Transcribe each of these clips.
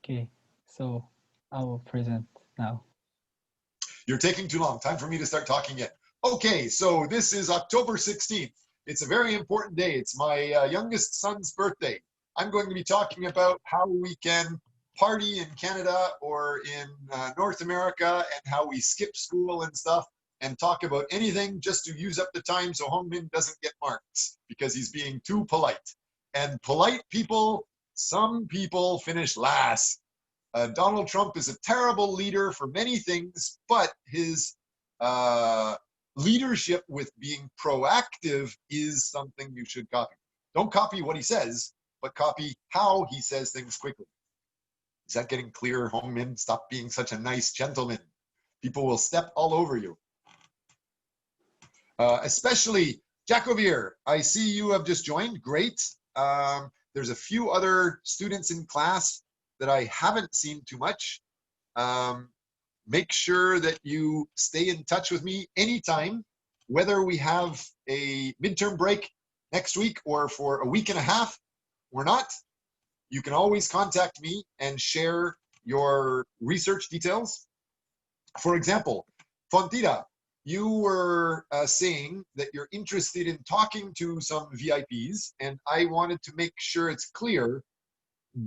Okay, so I will present now. You're taking too long. Time for me to start talking yet. Okay, so this is October 16th. It's a very important day. It's my youngest son's birthday. I'm going to be talking about how we can party in Canada or in North America and how we skip school and stuff and talk about anything just to use up the time so Hong Min doesn't get marks because he's being too polite. And polite people, some people finish last. Donald Trump is a terrible leader for many things, but his leadership with being proactive is something you should copy. Don't copy what he says, but copy how he says things quickly. Is that getting clear, Hong Min? Stop being such a nice gentleman. People will step all over you. Especially Jacovir, I see you have just joined. Great. There's a few other students in class that I haven't seen too much. Make sure that you stay in touch with me anytime, whether we have a midterm break next week or for a week and a half or not. You can always contact me and share your research details. For example, Fontira, you were saying that you're interested in talking to some VIPs, and I wanted to make sure it's clear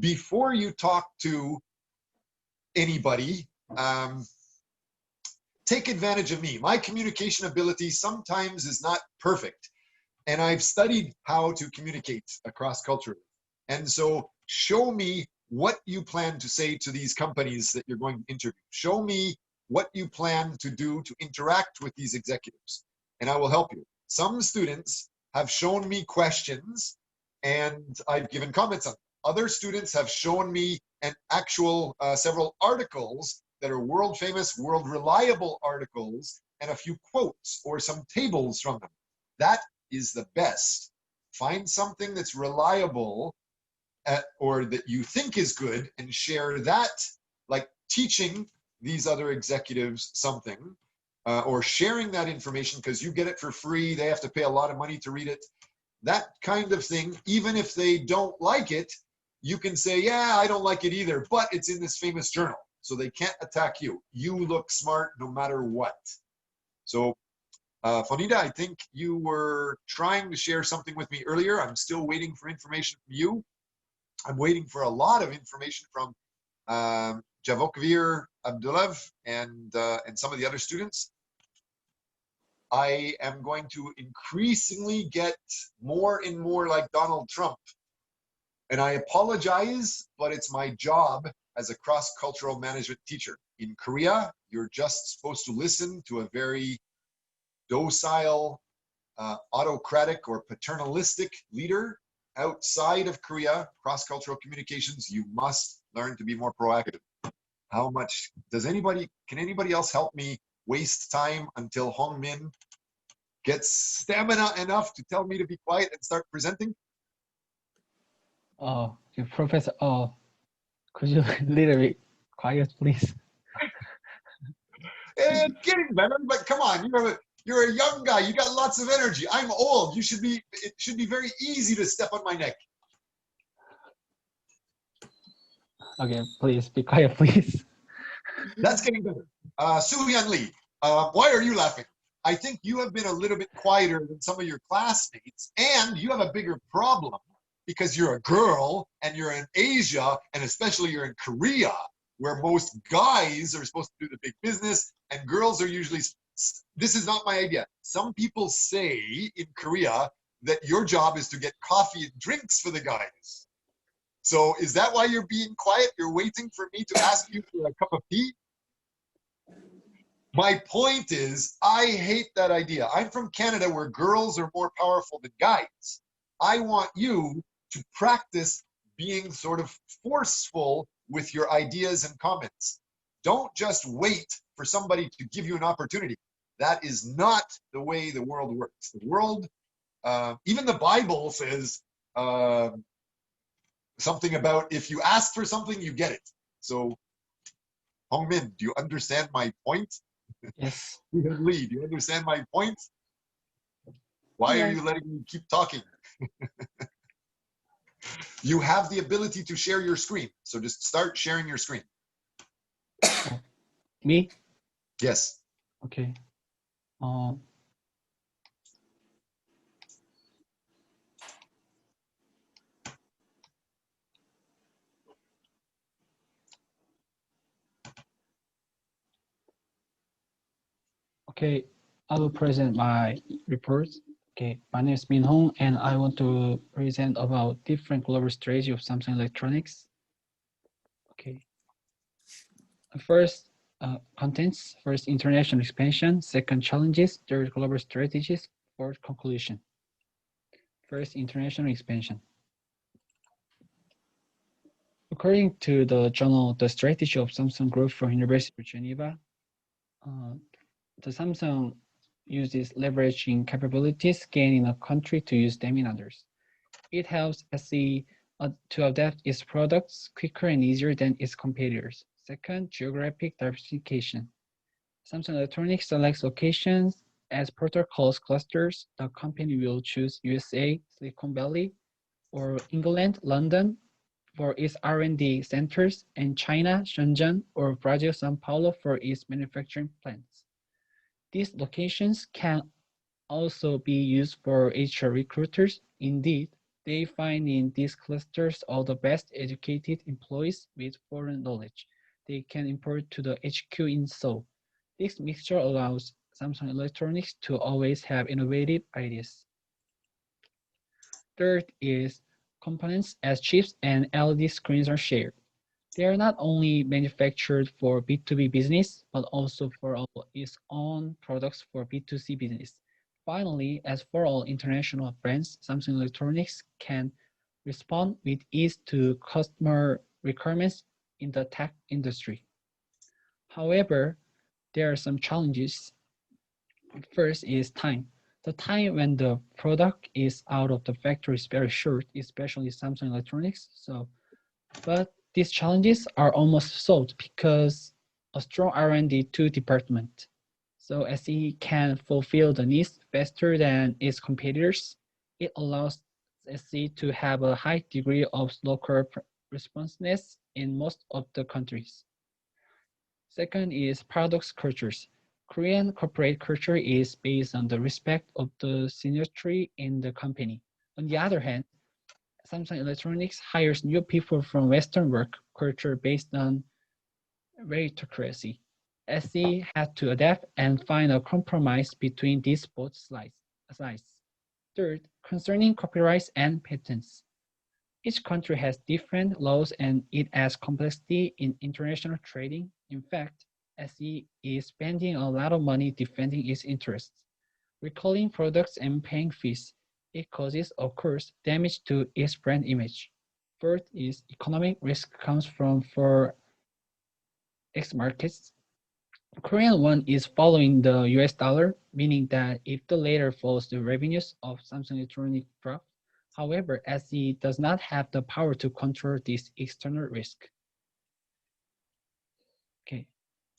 before you talk to anybody, take advantage of me. My communication ability sometimes is not perfect, and I've studied how to communicate across culture. And so show me what you plan to say to these companies that you're going to interview. Show me what you plan to do to interact with these executives, and I will help you. Some students have shown me questions, and I've given comments on them. Other students have shown me an actual several articles that are world famous, world reliable articles, and a few quotes or some tables from them. That is the best. Find something that's reliable or that you think is good and share that, like teaching these other executives something or sharing that information because you get it for free. They have to pay a lot of money to read it. That kind of thing, even if they don't like it, you can say, yeah, I don't like it either, but it's in this famous journal. So they can't attack you. You look smart no matter what. So, Fonida, I think you were trying to share something with me earlier. I'm still waiting for information from you. I'm waiting for a lot of information from Javokvir Abdulev and some of the other students. I am going to increasingly get more and more like Donald Trump. And I apologize, but it's my job as a cross-cultural management teacher. In Korea, you're just supposed to listen to a very docile, autocratic or paternalistic leader. Outside of Korea, cross-cultural communications, you must learn to be more proactive. How much can anybody else help me waste time until Hong Min gets stamina enough to tell me to be quiet and start presenting? Oh, Professor, could you a little bit quiet, please? It's getting better, but come on, you're a young guy. You got lots of energy. I'm old. It should be very easy to step on my neck. Okay, please be quiet, please. That's getting better. Su Yan Lee, why are you laughing? I think you have been a little bit quieter than some of your classmates, and you have a bigger problem because you're a girl and you're in Asia, and especially you're in Korea, where most guys are supposed to do the big business and girls are usually, this is not my idea. Some people say in Korea that your job is to get coffee and drinks for the guys. So is that why you're being quiet? You're waiting for me to ask you for a cup of tea? My point is, I hate that idea. I'm from Canada where girls are more powerful than guys. I want you to practice being sort of forceful with your ideas and comments. Don't just wait for somebody to give you an opportunity. That is not the way the world works. The world, even the Bible says something about if you ask for something, you get it. So, Hong Min, do you understand my point? Yes. Lee, do you understand my point? Why are you letting me keep talking? You have the ability to share your screen. So just start sharing your screen. Oh, me? Yes. Okay. Okay, I will present my report. Okay, my name is Min Hong, and I want to present about different global strategy of Samsung Electronics. Okay, first, contents. First, international expansion. Second, challenges. Third, global strategies. Fourth, conclusion. First, international expansion. According to the journal, The Strategy of Samsung Group from University of Geneva, the Samsung uses leveraging capabilities gained in a country to use them in others. It helps SE to adapt its products quicker and easier than its competitors. Second, geographic diversification. Samsung Electronics selects locations as protocols clusters. The company will choose USA, Silicon Valley, or England, London for its R&D centers, and China, Shenzhen, or Brazil, São Paulo for its manufacturing plants. These locations can also be used for HR recruiters. Indeed, they find in these clusters all the best educated employees with foreign knowledge they can import to the HQ in Seoul. This mixture allows Samsung Electronics to always have innovative ideas. Third is components as chips and LED screens are shared. They are not only manufactured for B2B business, but also for its own products for B2C business. Finally, as for all international brands, Samsung Electronics can respond with ease to customer requirements in the tech industry. However, there are some challenges. First is time. The time when the product is out of the factory is very short, especially Samsung Electronics. But these challenges are almost solved because a strong R&D2 department. So SE can fulfill the needs faster than its competitors. It allows SE to have a high degree of local responsiveness in most of the countries. Second is paradox cultures. Korean corporate culture is based on the respect of the seniority in the company. On the other hand, Samsung Electronics hires new people from Western work culture based on meritocracy. SE had to adapt and find a compromise between these both sides. Third, concerning copyrights and patents. Each country has different laws and it adds complexity in international trading. In fact, SE is spending a lot of money defending its interests, recalling products and paying fees. It causes, of course, damage to its brand image. Fourth is economic risk comes from for X markets. Korean won is following the US dollar, meaning that if the latter falls, the revenues of Samsung Electronics drop. However, SE does not have the power to control this external risk. Okay,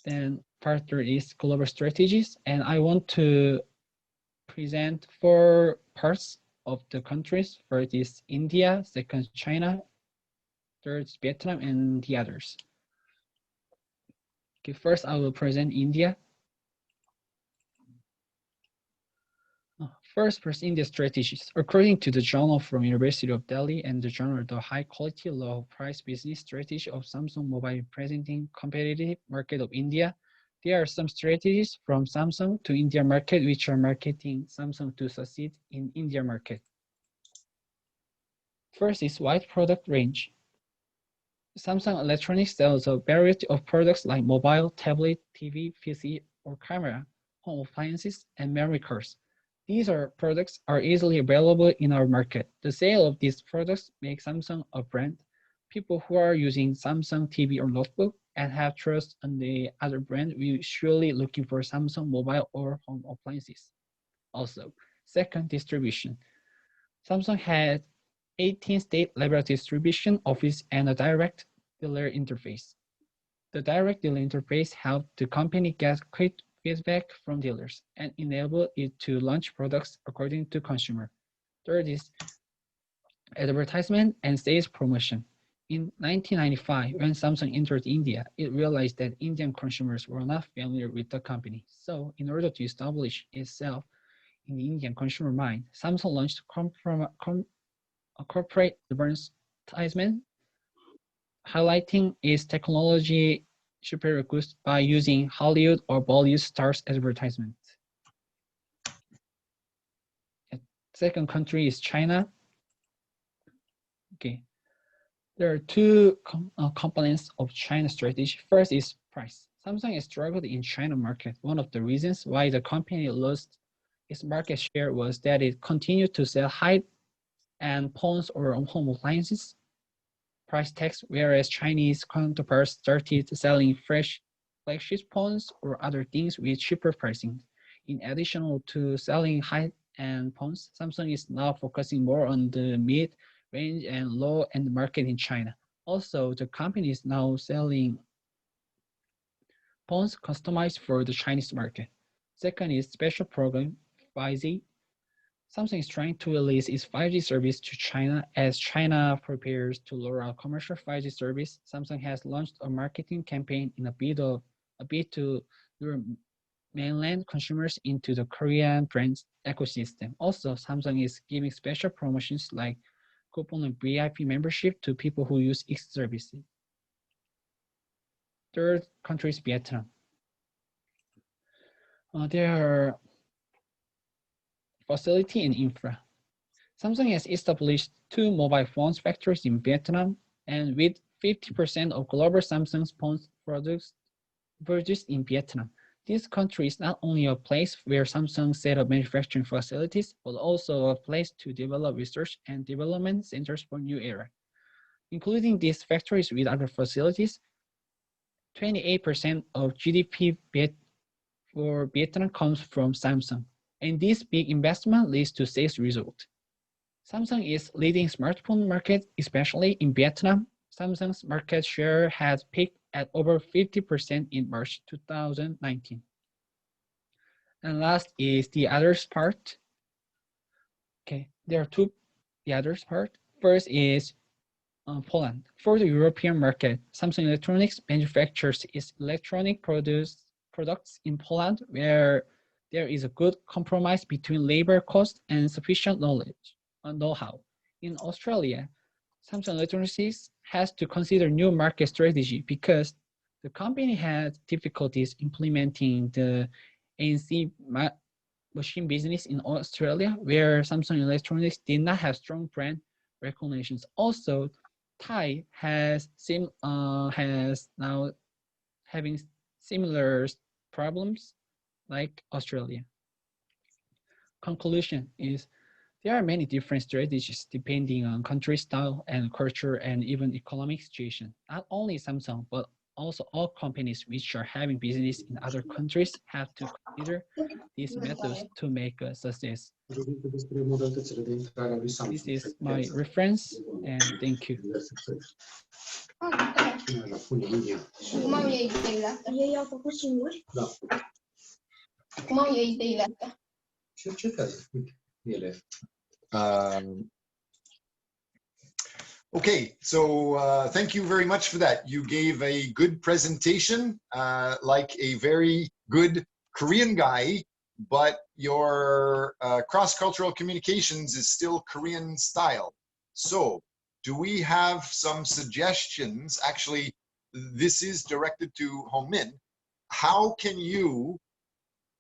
then part 3 is global strategies, and I want to present 4 parts of the countries. First is India, second China, third is Vietnam, and the others. Okay, first I will present India. First India strategies. According to the journal from University of Delhi and the journal The High Quality Low Price Business Strategy of Samsung Mobile Presenting Competitive Market of India, there are some strategies from Samsung to India market which are marketing Samsung to succeed in India market. First is wide product range. Samsung Electronics sells a variety of products like mobile, tablet, TV, PC, or camera, home appliances, and memory cards. These products are easily available in our market. The sale of these products makes Samsung a brand. People who are using Samsung TV or notebook and have trust in the other brand will surely looking for Samsung mobile or home appliances. Also, second, distribution. Samsung had 18 state-level distribution office and a direct dealer interface. The direct dealer interface helped the company get quick feedback from dealers and enable it to launch products according to consumer. Third is advertisement, and sales promotion. In 1995, when Samsung entered India, it realized that Indian consumers were not familiar with the company. So, in order to establish itself in the Indian consumer mind, Samsung launched a corporate advertisement highlighting its technology superior goods by using Hollywood or Bollywood stars advertisement. Second country is China. Okay, there are two components of China strategy. First is price. Samsung has struggled in China market. One of the reasons why the company lost its market share was that it continued to sell high-end phones or home appliances price tags, whereas Chinese counterparts started selling fresh flagship phones or other things with cheaper pricing. In addition to selling high-end phones, Samsung is now focusing more on the mid-range and low-end market in China. Also, the company is now selling phones customized for the Chinese market. Second is special program 5G. Samsung is trying to release its 5G service to China. As China prepares to roll out commercial 5G service, Samsung has launched a marketing campaign in a bid to lure mainland consumers into the Korean brand ecosystem. Also, Samsung is giving special promotions like coupon and VIP membership to people who use its services. Third country is Vietnam. There are facility and infra. Samsung has established 2 mobile phones factories in Vietnam, and with 50% of global Samsung phones produced in Vietnam. This country is not only a place where Samsung set up manufacturing facilities, but also a place to develop research and development centers for new era. Including these factories with other facilities, 28% of GDP for Vietnam comes from Samsung, and this big investment leads to sales result. Samsung is leading smartphone market, especially in Vietnam. Samsung's market share has peaked at over 50% in March 2019. And last is the others part. Okay, there are two the others part. First is Poland. For the European market, Samsung Electronics manufactures its electronic products in Poland, where there is a good compromise between labor cost and sufficient know-how. In Australia, Samsung Electronics has to consider new market strategy because the company had difficulties implementing the ANC machine business in Australia, where Samsung Electronics did not have strong brand recognitions. Also, Thai has now having similar problems like Australia. Conclusion is there are many different strategies depending on country style and culture and even economic situation. Not only Samsung, but also all companies which are having business in other countries have to consider these methods to make a success. This is my reference, and thank you. Okay, so thank you very much for that. You gave a good presentation, like a very good Korean guy, but your cross-cultural communications is still Korean style. So do we have some suggestions? Actually, this is directed to Hongmin. How can you,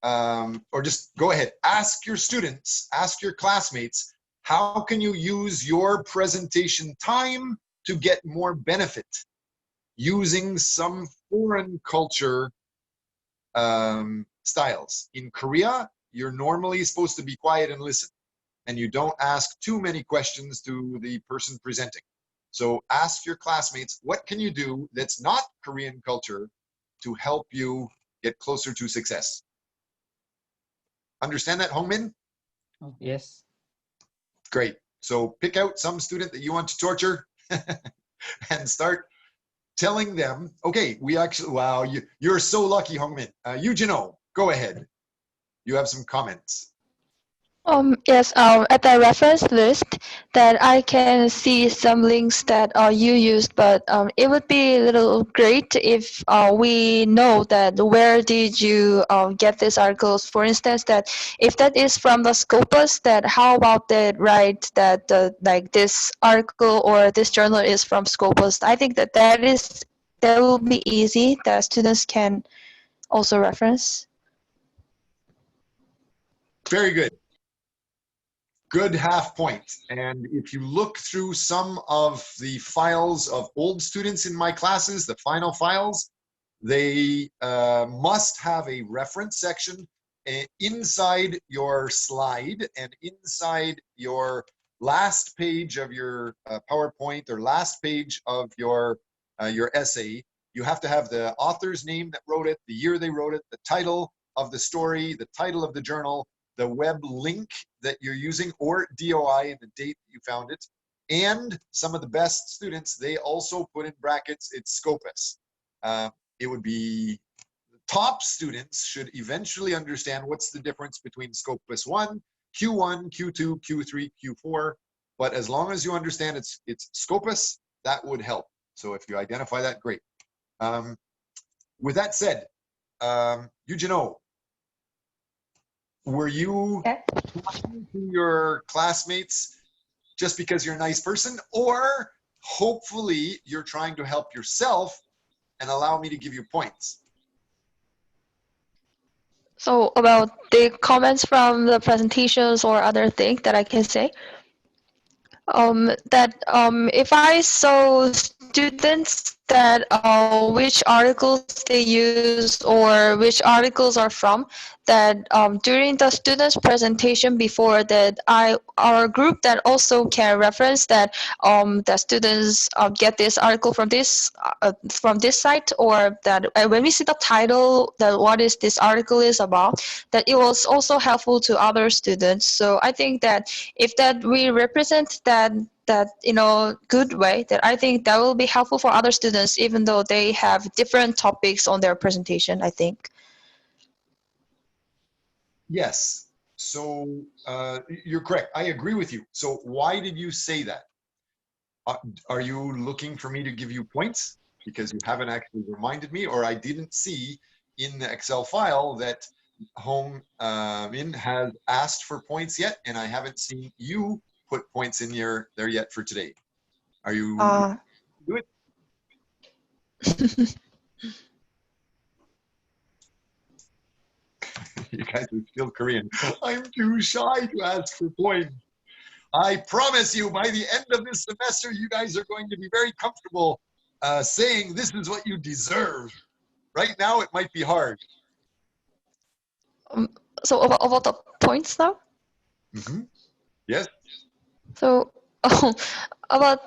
or just go ahead, ask your students, ask your classmates, how can you use your presentation time to get more benefit using some foreign culture styles? In Korea, you're normally supposed to be quiet and listen, and you don't ask too many questions to the person presenting. So ask your classmates, what can you do that's not Korean culture to help you get closer to success? Understand that, Hongmin? Oh, yes. Great. So pick out some student that you want to torture and start telling them, okay, we actually, wow, you're so lucky, Hongmin. Eugeno, go ahead. You have some comments. Yes, at the reference list that I can see some links that you used, but it would be a little great if we know that where did you get these articles. For instance, that if that is from the Scopus, that how about that right that like this article or this journal is from Scopus. I think that that will be easy that students can also reference. Very good. Good half point. And if you look through some of the files of old students in my classes, the final files, they must have a reference section inside your slide and inside your last page of your PowerPoint or last page of your essay. You have to have the author's name that wrote it, the year they wrote it, the title of the story, the title of the journal, the web link that you're using, or DOI and the date that you found it. And some of the best students, they also put in brackets, it's Scopus. It would be top students should eventually understand what's the difference between Scopus 1, Q1, Q2, Q3, Q4. But as long as you understand it's Scopus, that would help. So if you identify that, great. With that said, Eugenio, were you talking to your classmates just because you're a nice person, or hopefully you're trying to help yourself and allow me to give you points? So about the comments from the presentations or other thing that I can say, that if I saw students that which articles they use or which articles are from, that during the students presentation before that our group that also can reference that the students get this article from this site, or that when we see the title that what is this article is about, that it was also helpful to other students. So I think that if that we represent that good way, that I think that will be helpful for other students even though they have different topics on their presentation, I think. Yes. So you're correct. I agree with you. So why did you say that? Are you looking for me to give you points because you haven't actually reminded me, or I didn't see in the Excel file that Home Min has asked for points yet, and I haven't seen you put points in there yet for today. Are you do it? You guys are still Korean. I'm too shy to ask for points. I promise you, by the end of this semester, you guys are going to be very comfortable saying this is what you deserve. Right now, it might be hard. So about the points now. Mm-hmm. Yes. So about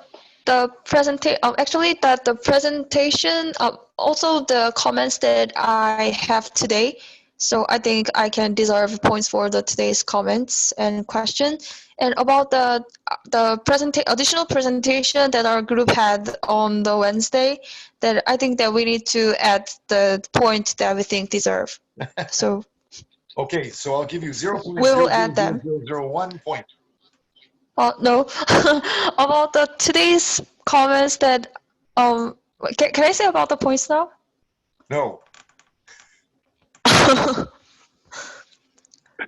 the presentation, actually that the presentation, also the comments that I have today. So I think I can deserve points for the today's comments and question. And about the additional presentation that our group had on the Wednesday, that I think that we need to add the point that we think deserve. So Okay, so I'll give you we will add them. 0.00001 point. No, about the today's comments that can I say about the points now? No.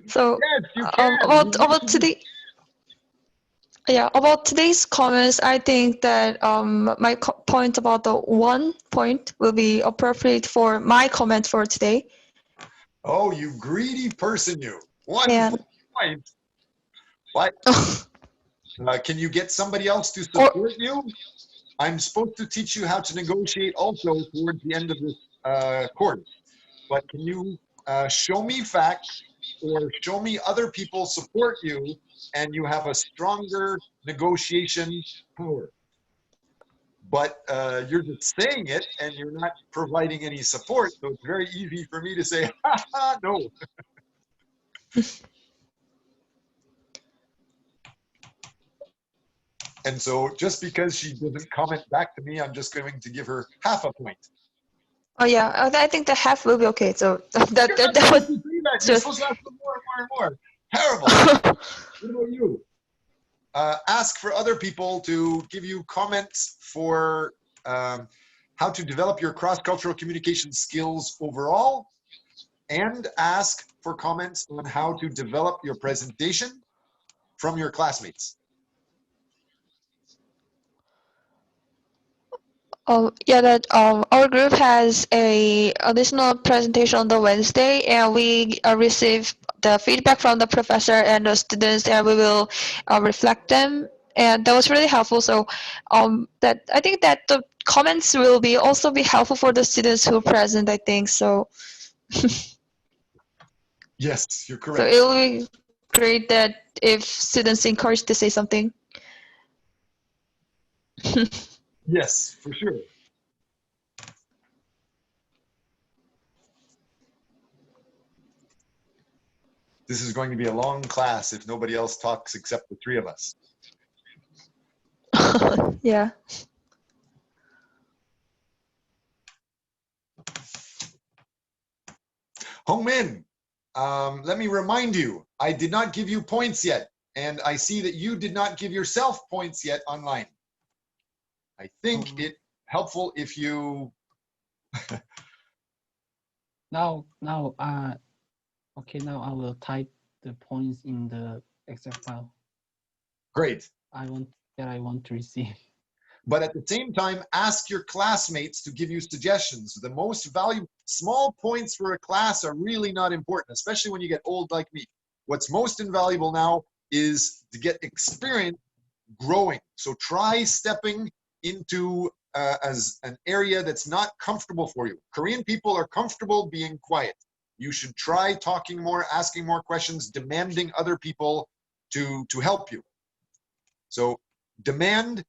So Yes, you can. about today. Yeah, about today's comments, I think that my point about the 1 point will be appropriate for my comment for today. Oh, you greedy person, you. One And point. What? Can you get somebody else to or support you? I'm supposed to teach you how to negotiate also towards the end of this course. But can you show me facts or show me other people support you and you have a stronger negotiation power? But you're just saying it and you're not providing any support. So it's very easy for me to say, ha ha, no. And so just because she doesn't comment back to me, I'm just going to give her half a point. oh yeah, I think the half will be okay. So that You're not that supposed was to say that. You're just supposed to ask for more and more and more. Terrible. What about you? Ask for other people to give you comments for how to develop your cross-cultural communication skills overall, and ask for comments on how to develop your presentation from your classmates. Oh, yeah, that our group has a additional presentation on the Wednesday, and we receive the feedback from the professor and the students, and we will reflect them. And that was really helpful. So, that I think that the comments will be also be helpful for the students who are present. I think so. Yes, you're So correct. it will be great that if students encouraged to say something. Yes, for sure. This is going to be a long class if nobody else talks except the three of us. Yeah. Hong Min, let me remind you, I did not give you points yet, and I see that you did not give yourself points yet online. I think it helpful if you Okay, now I will type the points in the Excel file. great. I want to receive. But at the same time, ask your classmates to give you suggestions. The most valuable, small points for a class are really not important, especially when you get old like me. What's most invaluable now is to get experience growing. So try stepping into as an area that's not comfortable for you. Korean people are comfortable being quiet. You should try talking more, asking more questions, demanding other people to help you. So demand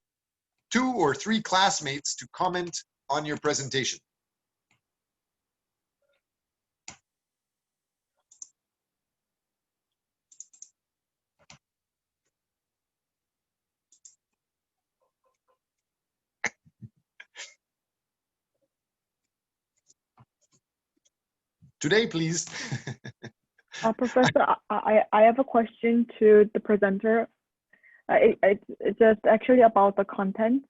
2 or 3 classmates to comment on your presentation. Today, please. Professor, I have a question to the presenter. It's just actually about the content.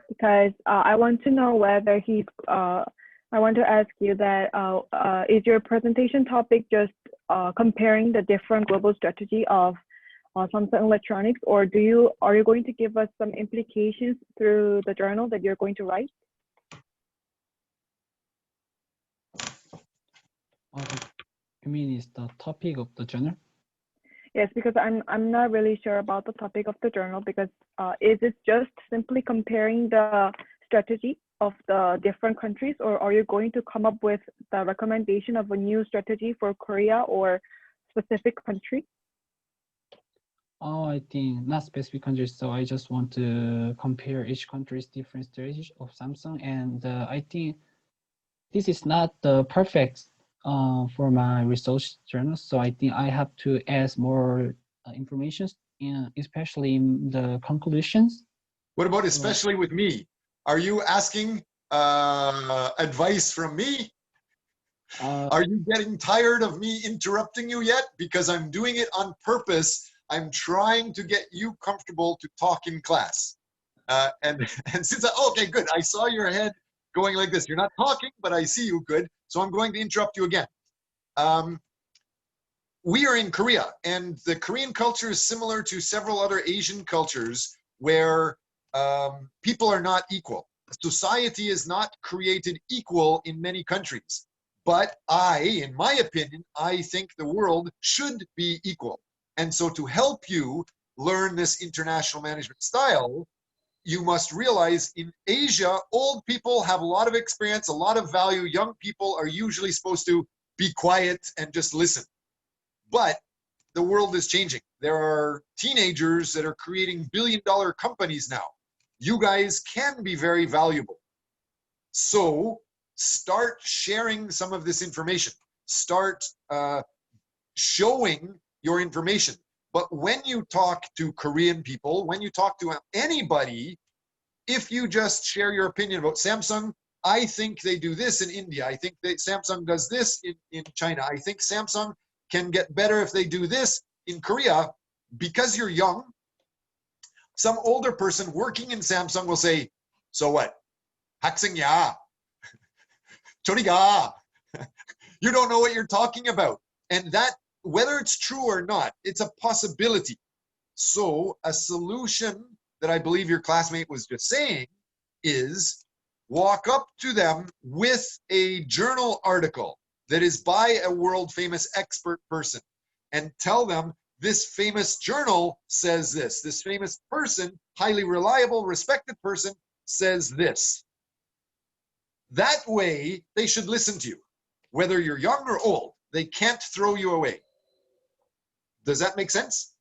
Because I want to know whether I want to ask you that is your presentation topic just comparing the different global strategy of Samsung Electronics, or are you going to give us some implications through the journal that you're going to write? You mean is the topic of the journal? Yes, because I'm not really sure about the topic of the journal, because is it just simply comparing the strategy of the different countries, or are you going to come up with the recommendation of a new strategy for Korea or specific country? Oh, I think not specific countries. So I just want to compare each country's different strategy of Samsung, and I think this is not the perfect for my research journal. So I think I have to add more information, especially in the conclusions. What about especially with me? Are you asking advice from me? Are you getting tired of me interrupting you yet? Because I'm doing it on purpose. I'm trying to get you comfortable to talk in class. And since okay, good. I saw your head going like this. You're not talking, but I see you. Good. So I'm going to interrupt you again. We are in Korea, and the Korean culture is similar to several other Asian cultures where people are not equal. Society is not created equal in many countries. But in my opinion, I think the world should be equal. And so to help you learn this international management style, you must realize in Asia, old people have a lot of experience, a lot of value. Young people are usually supposed to be quiet and just listen. But the world is changing. There are teenagers that are creating billion-dollar companies now. You guys can be very valuable. So start sharing some of this information. Start showing your information. But when you talk to Korean people, when you talk to anybody, if you just share your opinion about Samsung, I think they do this in India. I think that Samsung does this in China. I think Samsung can get better if they do this. In Korea, because you're young, some older person working in Samsung will say, so what? 학생야. 저리 가. You don't know what you're talking about. And that, whether it's true or not, it's a possibility. So a solution that I believe your classmate was just saying is walk up to them with a journal article that is by a world famous expert person and tell them this famous journal says this. This famous person, highly reliable, respected person, says this. That way, they should listen to you. Whether you're young or old, they can't throw you away. Does that make sense?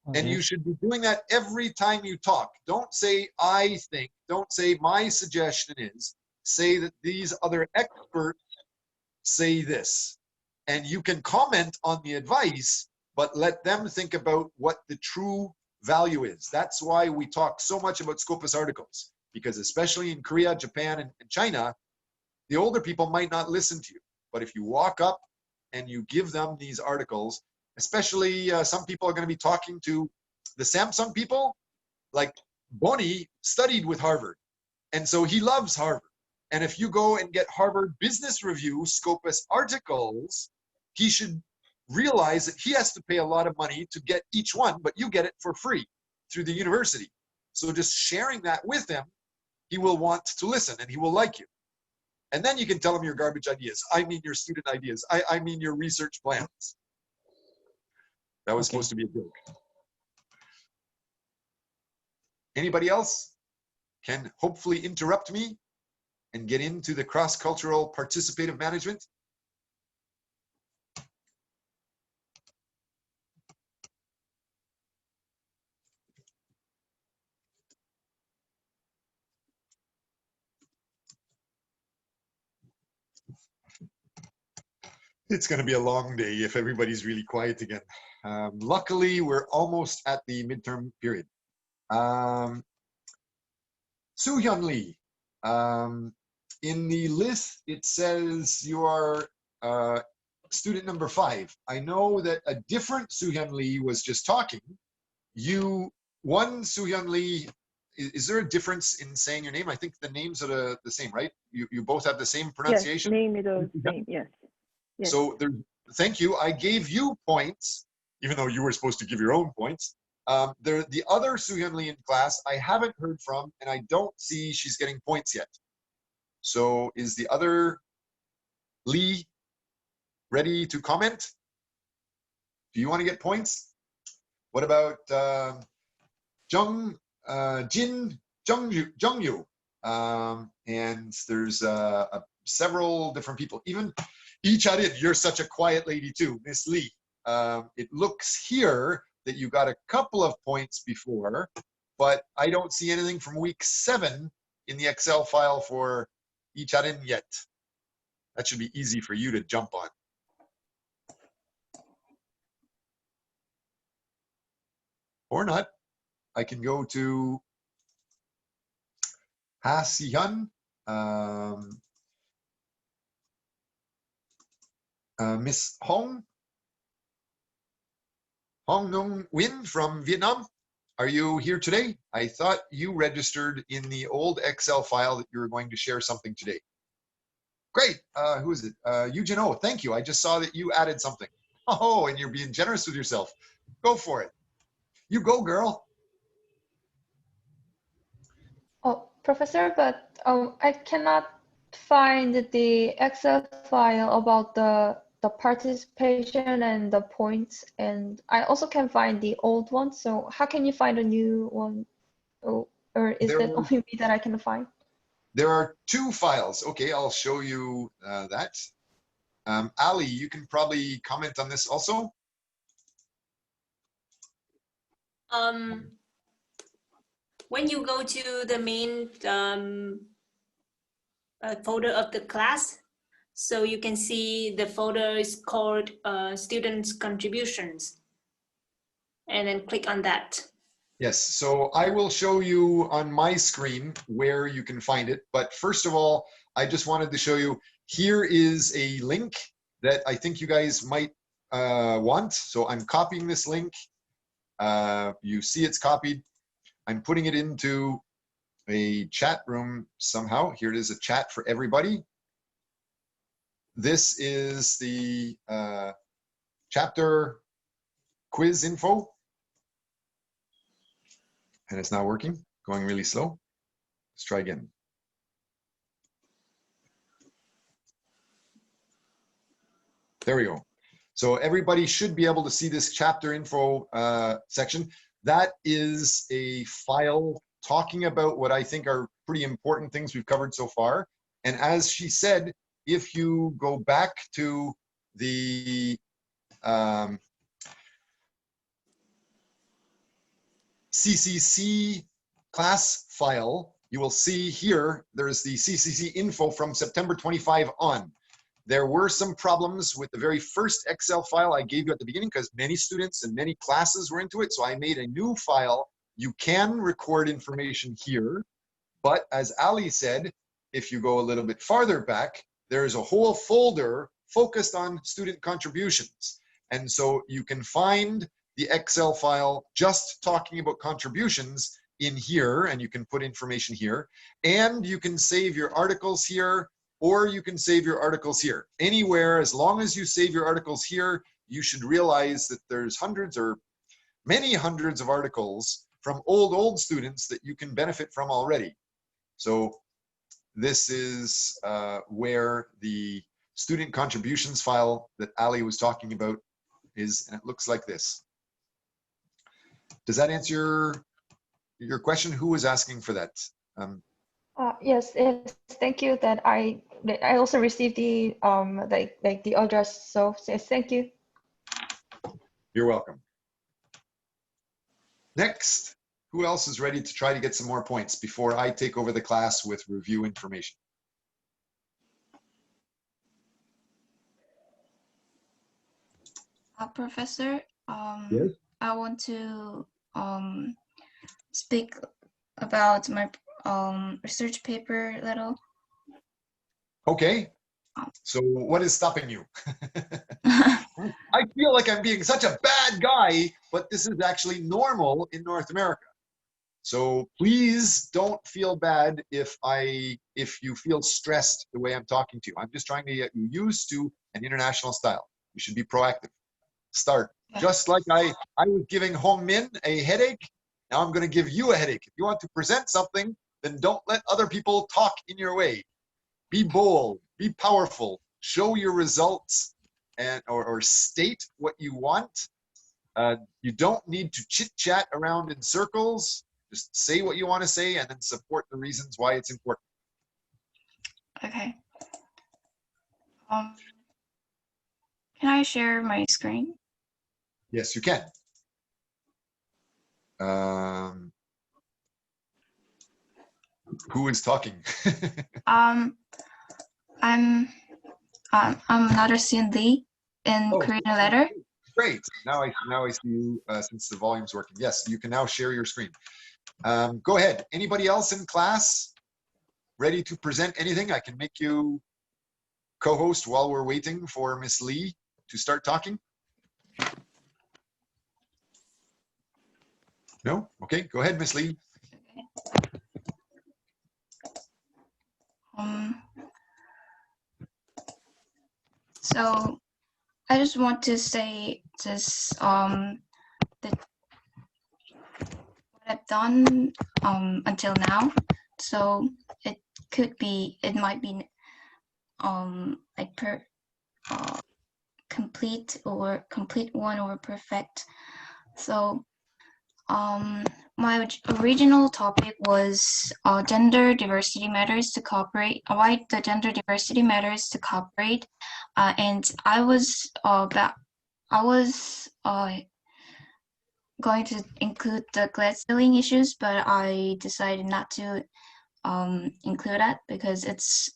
Okay. And you should be doing that every time you talk. Don't say, I think. Don't say, my suggestion is. Say that these other experts say this. And you can comment on the advice, but let them think about what the true value is. That's why we talk so much about Scopus articles. Because especially in Korea, Japan, and China, the older people might not listen to you. But if you walk up and you give them these articles, especially some people are going to be talking to the Samsung people, like Bonnie studied with Harvard. And so he loves Harvard. And if you go and get Harvard Business Review Scopus articles, he should realize that he has to pay a lot of money to get each one, but you get it for free through the university. So just sharing that with him, he will want to listen and he will like you. And then you can tell him your garbage ideas. I mean your student ideas. I mean your research plans. That was supposed to be a joke. Anybody else can hopefully interrupt me and get into the cross-cultural participative management? It's going to be a long day if everybody's really quiet again. Luckily, we're almost at the midterm period. Soo-hyun Lee, in the list, it says you are student number 5. I know that a different Soo-hyun Lee was just talking. One Soo-hyun Lee, is there a difference in saying your name? I think the names are the same, right? You both have the same pronunciation? Yes, name is the same, yes. Yes. So thank you. I gave you points, even though you were supposed to give your own points. The other Soo-hyun Lee in class, I haven't heard from, and I don't see she's getting points yet. So is the other Lee ready to comment? Do you want to get points? What about Jung Yu? And there's several different people. Even Icharin, you're such a quiet lady too, Miss Lee. It looks here that you got a couple of points before, but I don't see anything from week 7 in the Excel file for Icharin yet. That should be easy for you to jump on. Or not. I can go to Ha Si-hyun, Miss Hong Nung Win from Vietnam. Are you here today? I thought you registered in the old Excel file that you were going to share something today. Great. Who is it? Eugene O. Thank you. I just saw that you added something. Oh, and you're being generous with yourself. Go for it. You go, girl. Oh, Professor, but I cannot find the Excel file about the participation and the points, and I also can find the old one. So how can you find a new one? Oh, or is that only me that I can find? There are 2 files. Okay, I'll show you that. Ali, you can probably comment on this also. When you go to the main folder of the class, so you can see the folder is called Students' Contributions, and then click on that. Yes, so I will show you on my screen where you can find it. But first of all, I just wanted to show you, here is a link that I think you guys might want. So I'm copying this link. You see it's copied. I'm putting it into a chat room somehow. Here it is, a chat for everybody. This is the chapter quiz info. And it's now working, going really slow. Let's try again. There we go. So everybody should be able to see this chapter info section. That is a file talking about what I think are pretty important things we've covered so far. And as she said, if you go back to the CCC class file, you will see here, there's the CCC info from September 25 on. There were some problems with the very first Excel file I gave you at the beginning because many students and many classes were into it. So I made a new file. You can record information here, but as Ali said, if you go a little bit farther back, there's a whole folder focused on student contributions. And so you can find the Excel file just talking about contributions in here, and you can put information here, and you can save your articles here, or you can save your articles here. Anywhere, as long as you save your articles here, you should realize that there's hundreds or many hundreds of articles from old students that you can benefit from already. So this is where the student contributions file that Ali was talking about is, and it looks like this. Does that answer your question? Who was asking for that? Yes, thank you. That I also received the like the address. So yes, thank you. You're welcome. Next, who else is ready to try to get some more points before I take over the class with review information? Professor, Yes? I want to speak about my research paper a little. Okay. So what is stopping you? I feel like I'm being such a bad guy, but this is actually normal in North America. So please don't feel bad if you feel stressed the way I'm talking to you. I'm just trying to get you used to an international style. You should be proactive. Start. Just like I was giving Hong Min a headache, now I'm going to give you a headache. If you want to present something, then don't let other people talk in your way. Be bold, be powerful, show your results, and or state what you want. You don't need to chit-chat around in circles. Just say what you want to say and then support the reasons why it's important. Okay. Can I share my screen? Yes, you can. Who is talking? I'm another Cindy in Korean letter. Great. Now I see you since the volume's working. Yes, you can now share your screen. Go ahead. Anybody else in class ready to present anything? I can make you co-host while we're waiting for Miss Lee to start talking. No? Okay, go ahead, Miss Lee. So I just want to say this that what I've done until now. So it might be like complete one or perfect. So my original topic was gender diversity matters to cooperate. Why the gender diversity matters to cooperate, and I was going to include the glass ceiling issues, but I decided not to include that because it's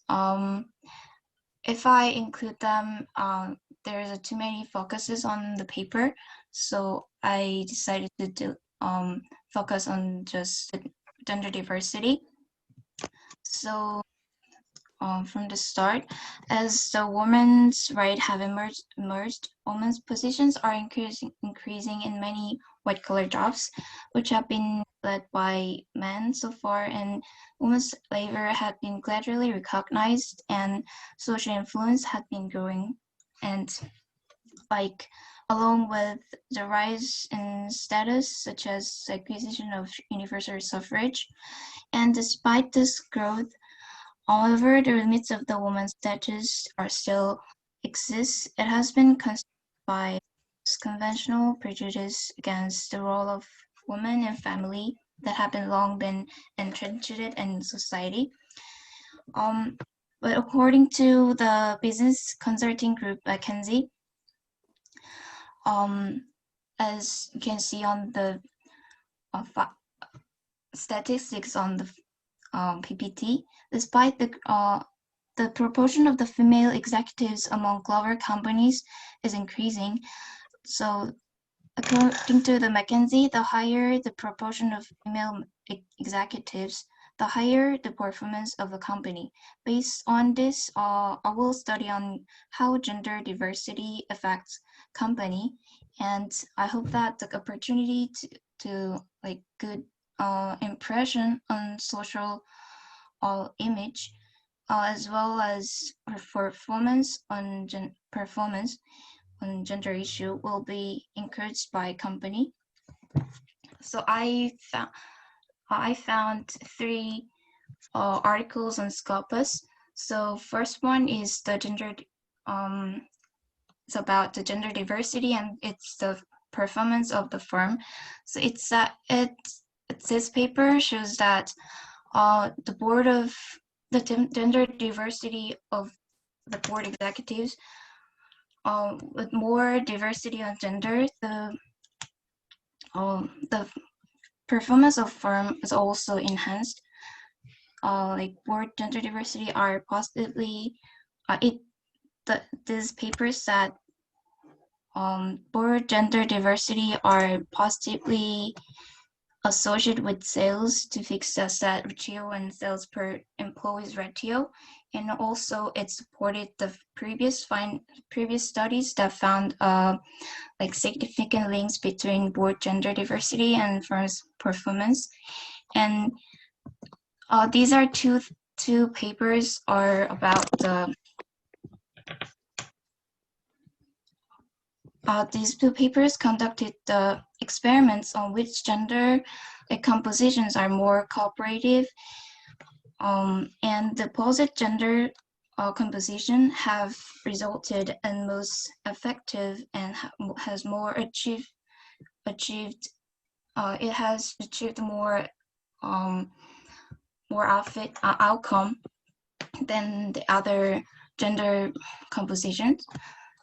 if I include them, there's too many focuses on the paper, so I decided to do focus on just gender diversity. So from the start. As the women's rights have emerged, women's positions are increasing in many white-collar jobs, which have been led by men so far, and women's labor had been gradually recognized, and social influence had been growing. And like, along with the rise in status, such as the acquisition of universal suffrage, and despite this growth, however, the limits of the woman's status are still exist. It has been constrained by conventional prejudice against the role of women in family that have long been entrenched in society. But according to the business consulting group McKinsey, as you can see on the statistics on the PPT, despite the proportion of the female executives among global companies is increasing. So according to the McKinsey, the higher the proportion of female executives, the higher the performance of a company. Based on this, I will study on how gender diversity affects company, and I hope that the opportunity to like good impression on social image, as well as performance on gender issue will be encouraged by company. So I found 3 articles on Scopus. So first one is the gender. It's about the gender diversity and it's the performance of the firm. So this paper shows that the board of the gender diversity of the board executives, with more diversity on gender, the performance of firm is also enhanced. Like board gender diversity are positively, this paper said board gender diversity are positively associated with sales to fixed asset ratio and sales per employees ratio, and also it supported the previous studies that found like significant links between board gender diversity and firm's performance. And these are two papers are about the these 2 papers conducted the experiments on which gender compositions are more cooperative, and the opposite gender composition have resulted in most effective and has more achieved. It has achieved more outcome than the other gender compositions.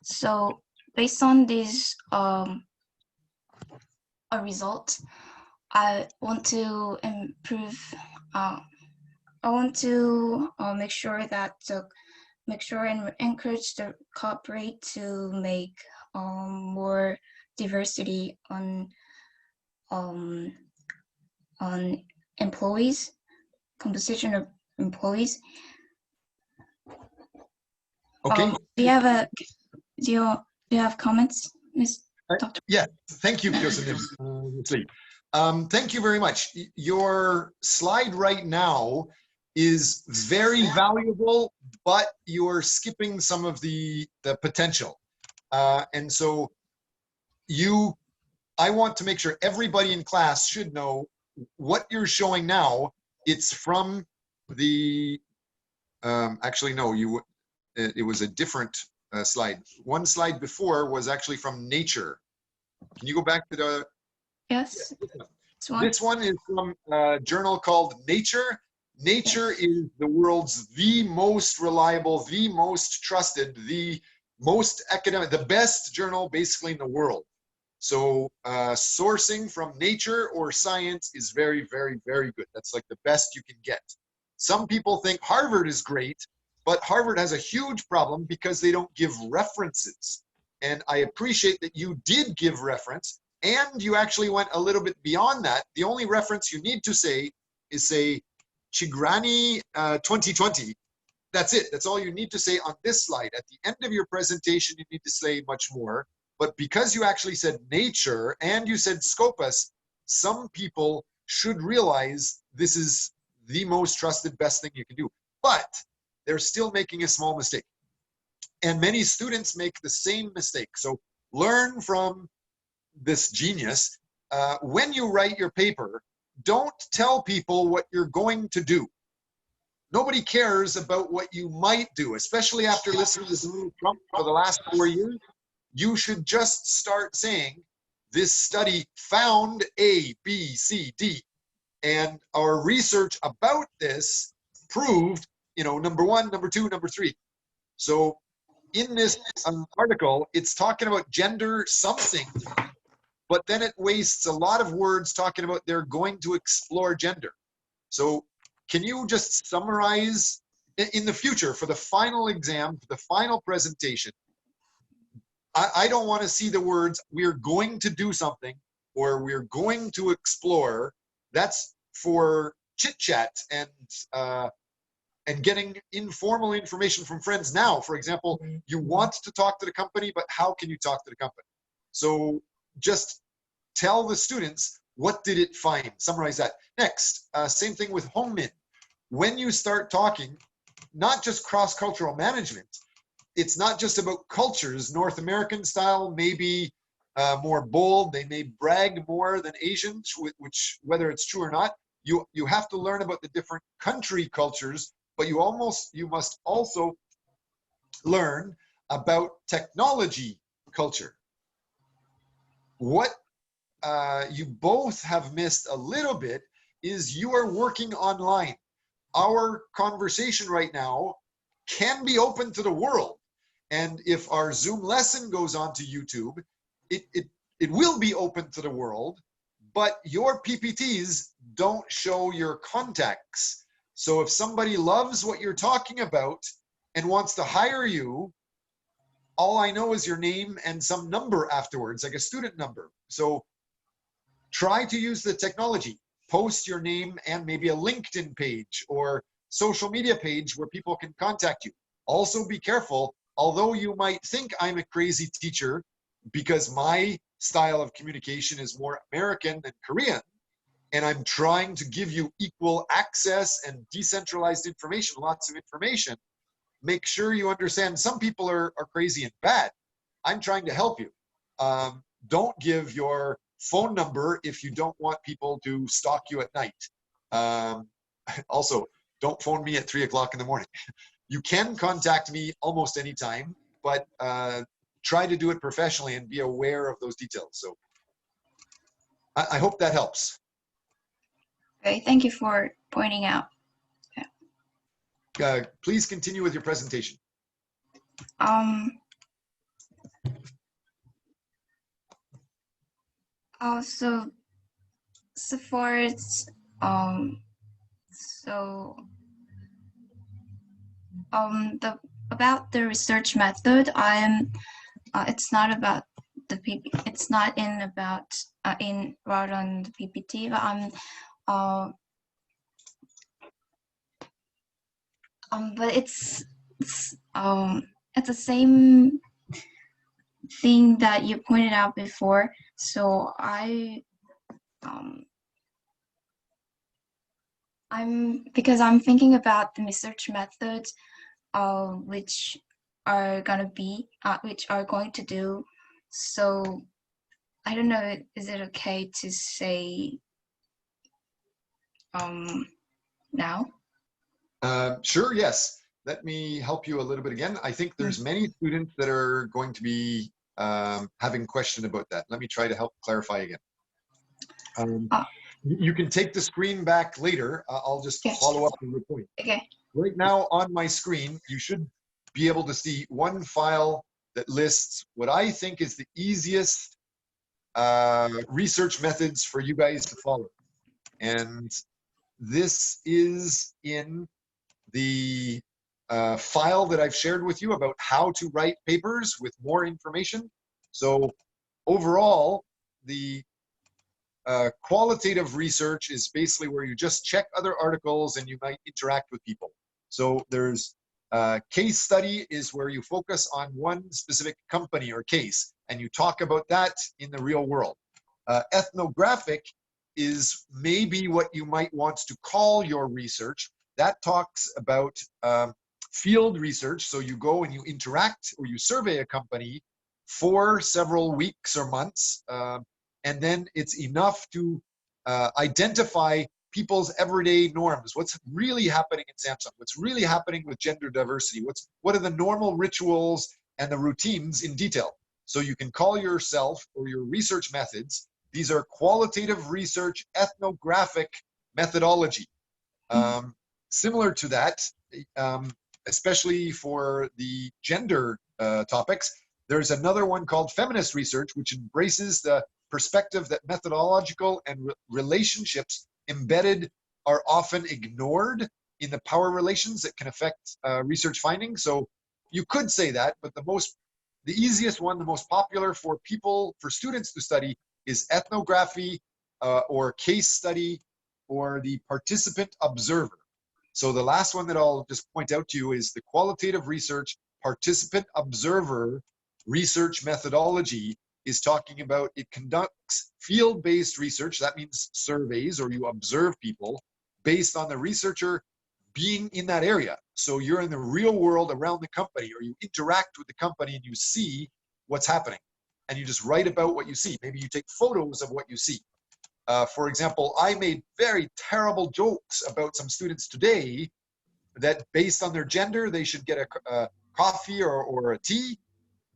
So based on these results, I want to improve. I want to make sure and encourage the corporate to make more diversity on employees, composition of employees. Okay. Do you have comments, Ms. Dr.? Yeah, thank you, Kyosunim. Thank you very much. Your slide right now is very valuable, but you're skipping some of the potential. And so I want to make sure everybody in class should know what you're showing now. It's from the, actually, no, it was a different slide. One slide before was actually from Nature. Can you go back to the? Yes. This one is from a journal called Nature. Nature is the world's the most reliable, the most trusted, the most academic, the best journal basically in the world. So sourcing from Nature or Science is very, very, very good. That's like the best you can get. Some people think Harvard is great, but Harvard has a huge problem because they don't give references. And I appreciate that you did give reference and you actually went a little bit beyond that. The only reference you need to say is say Chigrani 2020 that's it. That's all you need to say on this slide. At the end of your presentation, you need to say much more. But because you actually said nature and you said Scopus, some people should realize this is the most trusted, best thing you can do. But they're still making a small mistake. And many students make the same mistake. So learn from this genius. When you write your paper, don't tell people what you're going to do. Nobody cares about what you might do, especially after listening to Donald Trump for the last 4 years. You should just start saying, this study found A, B, C, D. And our research about this proved, number 1, number 2, number 3. So in this article, it's talking about gender something, but then it wastes a lot of words talking about they're going to explore gender. So can you just summarize in the future for the final exam, for the final presentation? I don't want to see the words, we're going to do something, or we're going to explore. That's for chit chat and getting informal information from friends now. For example, you want to talk to the company, but how can you talk to the company? So just tell the students, what did it find? Summarize that. Next, same thing with home min. When you start talking, not just cross-cultural management, it's not just about cultures. North American style may be more bold. They may brag more than Asians, which whether it's true or not, you have to learn about the different country cultures, but you must also learn about technology culture. What you both have missed a little bit is you are working online. Our conversation right now can be open to the world. And if our Zoom lesson goes on to YouTube, it will be open to the world, but your PPTs don't show your contacts. So if somebody loves what you're talking about and wants to hire you, all I know is your name and some number afterwards, like a student number. So try to use the technology. Post your name and maybe a LinkedIn page or social media page where people can contact you. Also be careful, although you might think I'm a crazy teacher because my style of communication is more American than Korean, and I'm trying to give you equal access and decentralized information, lots of information, make sure you understand some people are crazy and bad. I'm trying to help you. Don't give your phone number if you don't want people to stalk you at night. Also, don't phone me at 3 o'clock in the morning. You can contact me almost anytime, but try to do it professionally and be aware of those details. So I hope that helps. Okay, thank you for pointing out. Please continue with your presentation. Also, so for about the research method, it's not about the it's not in about in rather on the PPT, but it's the same thing that you pointed out before. So I'm thinking about the research methods, which are going to do. So I don't know, is it okay to say now? Sure, yes. Let me help you a little bit again. I think there's many students that are going to be having question about that. Let me try to help clarify again. You can take the screen back later. I'll just follow up on your point. Okay. Right now on my screen, you should be able to see one file that lists what I think is the easiest research methods for you guys to follow. And this is in the file that I've shared with you about how to write papers with more information. So overall, the qualitative research is basically where you just check other articles and you might interact with people. So there's Case study is where you focus on one specific company or case, and you talk about that in the real world. Ethnographic is maybe what you might want to call your research. That talks about field research. So you go and you interact or you survey a company for several weeks or months, and then it's enough to identify people's everyday norms. What's really happening in Samsung? What's really happening with gender diversity? What are the normal rituals and the routines in detail? So you can call yourself or your research methods. These are qualitative research ethnographic methodology. Similar to that, especially for the gender topics, there's another one called feminist research, which embraces the perspective that methodological and relationships embedded are often ignored in the power relations that can affect research findings. So you could say that, but the easiest one, the most popular for students to study is ethnography or case study or the participant observer. So the last one that I'll just point out to you is the qualitative research participant observer research methodology is talking about it conducts field-based research. That means surveys, or you observe people based on the researcher being in that area. So you're in the real world around the company, or you interact with the company and you see what's happening. And you just write about what you see. Maybe you take photos of what you see. For example, I made very terrible jokes about some students today that based on their gender, they should get a coffee or a tea.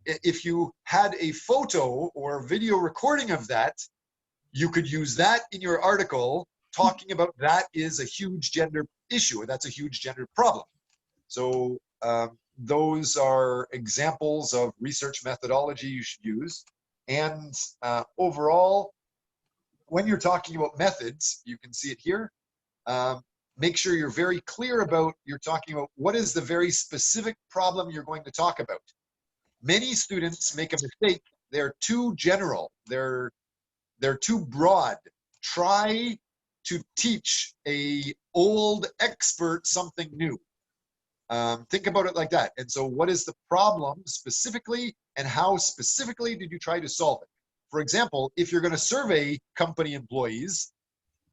If you had a photo or video recording of that, you could use that in your article talking about that is a huge gender issue, and that's a huge gender problem. So those are examples of research methodology you should use. And overall, when you're talking about methods, you can see it here. Make sure you're very clear about, you're talking about what is the very specific problem you're going to talk about. Many students make a mistake. They're too general. They're too broad. Try to teach a old expert something new. Think about it like that. And so what is the problem specifically, and how specifically did you try to solve it? For example, if you're going to survey company employees,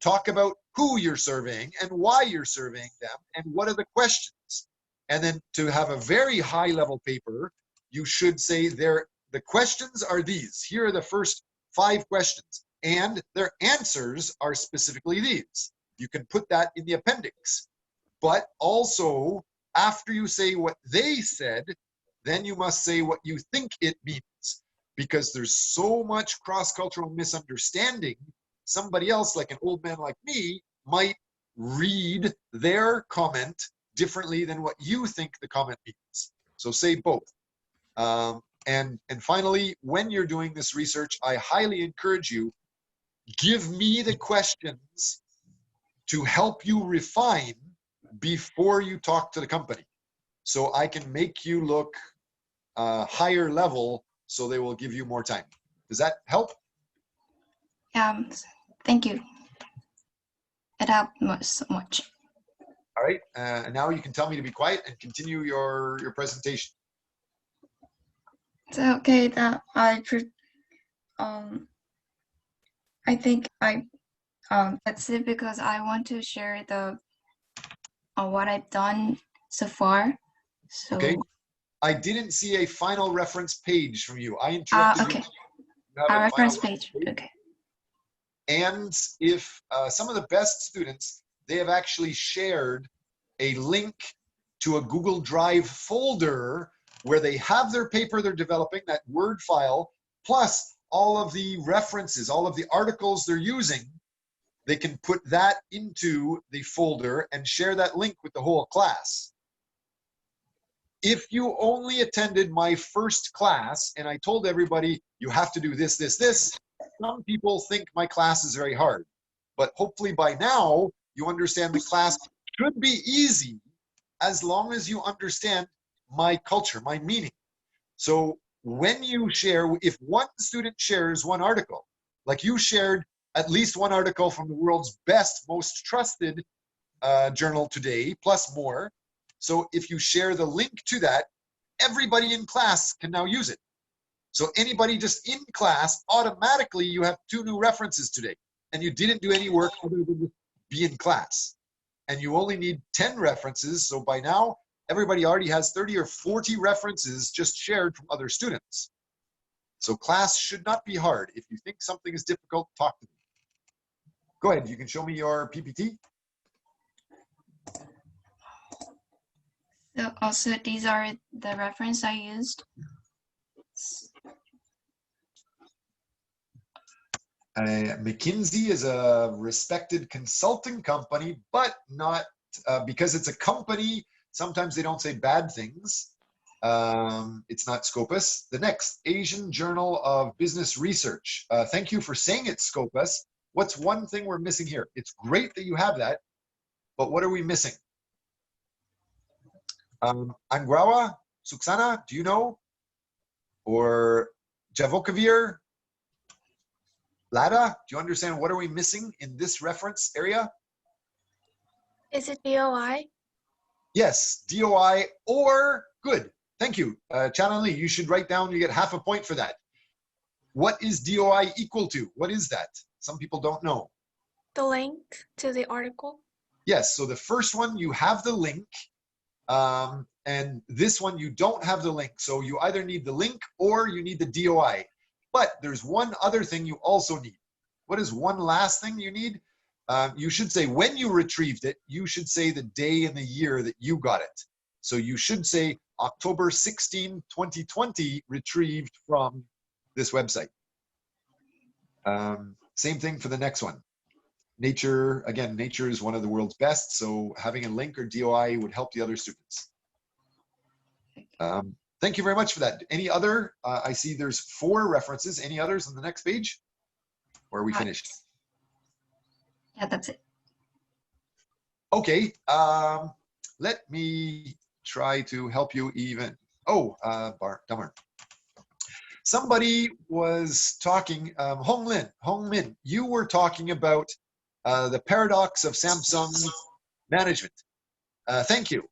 talk about who you're surveying and why you're surveying them and what are the questions. And then to have a very high level paper, you should say the questions are these. Here are the first 5 questions, and their answers are specifically these. You can put that in the appendix. But also, after you say what they said, then you must say what you think it means, because there's so much cross-cultural misunderstanding. Somebody else, like an old man like me, might read their comment differently than what you think the comment means. So say both. And finally, when you're doing this research, I highly encourage you, give me the questions to help you refine before you talk to the company. So I can make you look higher level, so they will give you more time. Does that help? Thank you. It helped so much. All right, and now you can tell me to be quiet and continue your presentation. So okay, that I think that's it, because I want to share the what I've done so far. So okay, I didn't see a final reference page from you. I interrupted okay. you. A reference page. Okay. And if some of the best students, they have actually shared a link to a Google Drive folder where they have their paper they're developing, that Word file, plus all of the references, all of the articles they're using. They can put that into the folder and share that link with the whole class. If you only attended my first class and I told everybody you have to do this, this, this, some people think my class is very hard. But hopefully by now you understand the class should be easy as long as you understand my culture, my meaning. So when you share, if one student shares one article, like you shared at least one article from the world's best, most trusted journal today, plus more. So if you share the link to that, everybody in class can now use it. So anybody just in class, automatically you have 2 new references today, and you didn't do any work other than just be in class. And you only need 10 references. So by now, everybody already has 30 or 40 references just shared from other students. So class should not be hard. If you think something is difficult, talk to me. Go ahead, you can show me your PPT. So also these are the reference I used. McKinsey is a respected consulting company, but not because it's a company. Sometimes they don't say bad things. It's not Scopus. The next, Asian Journal of Business Research. Thank you for saying it's Scopus. What's one thing we're missing here? It's great that you have that, but what are we missing? Angrawa, Suksana, do you know? Or Javokavir? Lada, do you understand what are we missing in this reference area? Is it DOI? Yes, DOI or good. Thank you. Chanan Lee, you should write down, you get half a point for that. What is DOI equal to? What is that? Some people don't know. The link to the article? Yes, so the first one, you have the link. And this one, you don't have the link. So you either need the link or you need the DOI. But there's one other thing you also need. What is one last thing you need? You should say when you retrieved it, you should say the day and the year that you got it. So you should say October 16, 2020, retrieved from this website. Same thing for the next one. Nature, again, Nature is one of the world's best. So having a link or DOI would help the other students. Thank you very much for that. Any other? I see there's 4 references. Any others on the next page? Or are we finished? Yeah, that's it. Okay. Let me try to help you even. Oh, Dummer. Somebody was talking, Hong Min, you were talking about the paradox of Samsung management. Thank you.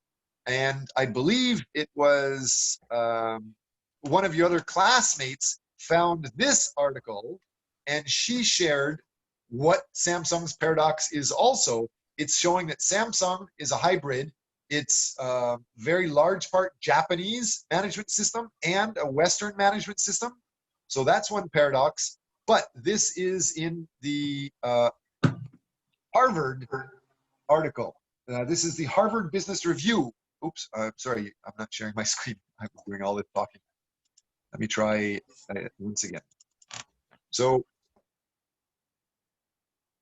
And I believe it was one of your other classmates found this article, and she shared what Samsung's paradox is also. It's showing that Samsung is a hybrid. It's a very large part Japanese management system and a Western management system. So that's one paradox. But this is in the Harvard article. This is the Harvard Business Review. Oops, sorry, I'm not sharing my screen. I'm doing all this talking. Let me try once again. So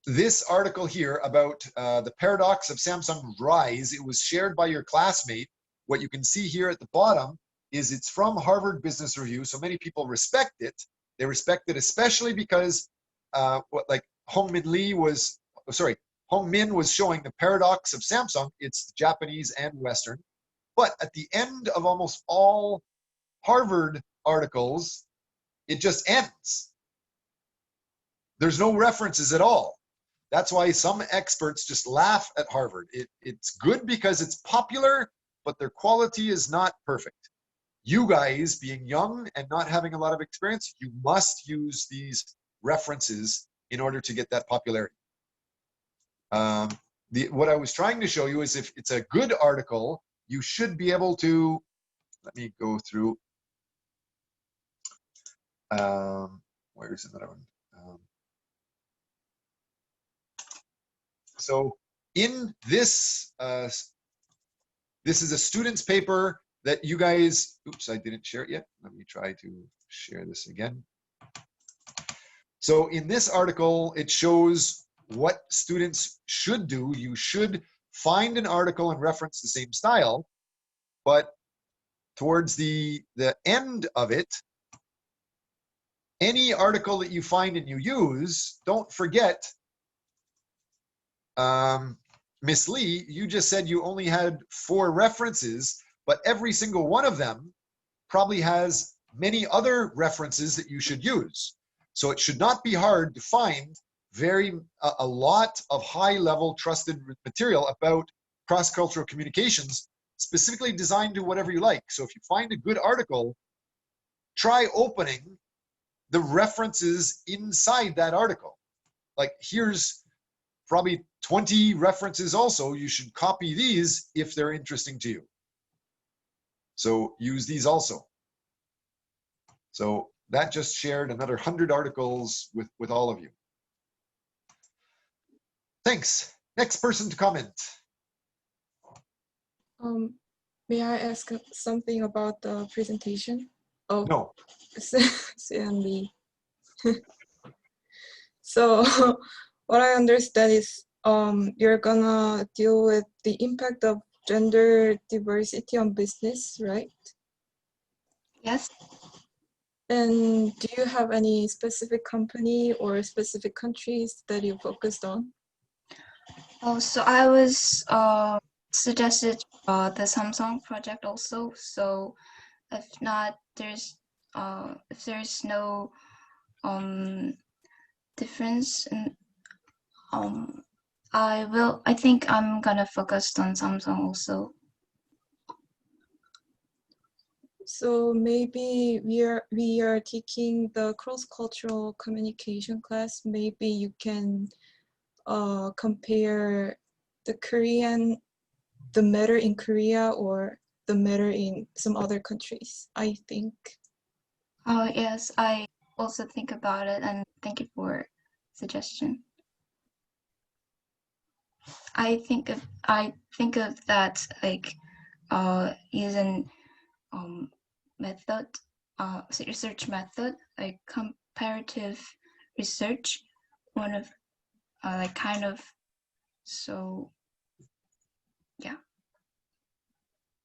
this article here about the paradox of Samsung Rise, it was shared by your classmate. What you can see here at the bottom is it's from Harvard Business Review. So many people respect it. They respect it especially because like Hong Min was showing the paradox of Samsung. It's Japanese and Western. But at the end of almost all Harvard articles, it just ends. There's no references at all. That's why some experts just laugh at Harvard. It's good because it's popular, but their quality is not perfect. You guys, being young and not having a lot of experience, you must use these references in order to get that popularity. What I was trying to show you is if it's a good article, you should be able to, let me go through, where's another one? So in this, this is a student's paper that you guys, oops, I didn't share it yet. Let me try to share this again. So in this article, it shows what students should do. You should find an article and reference the same style, but towards the end of it, any article that you find and you use, don't forget, Miss Lee, you just said you only had 4 references, but every single one of them probably has many other references that you should use. So it should not be hard to find a lot of high-level trusted material about cross-cultural communications specifically designed to whatever you like. So if you find a good article, try opening the references inside that article. Like here's probably 20 references also. You should copy these if they're interesting to you. So use these also. So that just shared another 100 articles with all of you. Thanks. Next person to comment. May I ask something about the presentation? Oh, No. CNB. So what I understand is you're gonna deal with the impact of gender diversity on business, right? Yes. And do you have any specific company or specific countries that you focused on? Oh, so I was suggested the Samsung project also. So if not, if there's no difference, in, I think I'm gonna focus on Samsung also. So maybe we are taking the cross-cultural communication class. Maybe you can compare the matter in Korea or the matter in some other countries, I think. Oh yes, I also think about it, and thank you for suggestion. I think of that like using method, research method, like comparative research, one of like kind of, so yeah,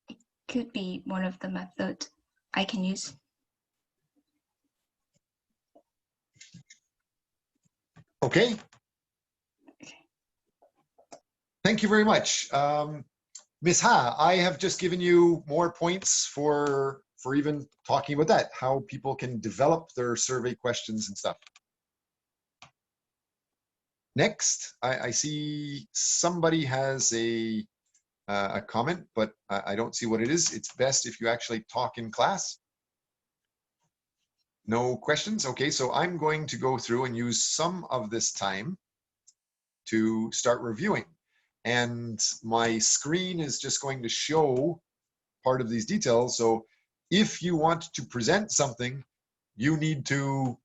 it could be one of the method I can use. Okay. Thank you very much. Ms. Ha, I have just given you more points for even talking about that, how people can develop their survey questions and stuff. Next, I see somebody has a comment, but I don't see what it is. It's best if you actually talk in class. No questions? Okay, so I'm going to go through and use some of this time to start reviewing. And my screen is just going to show part of these details. So if you want to present something, you need to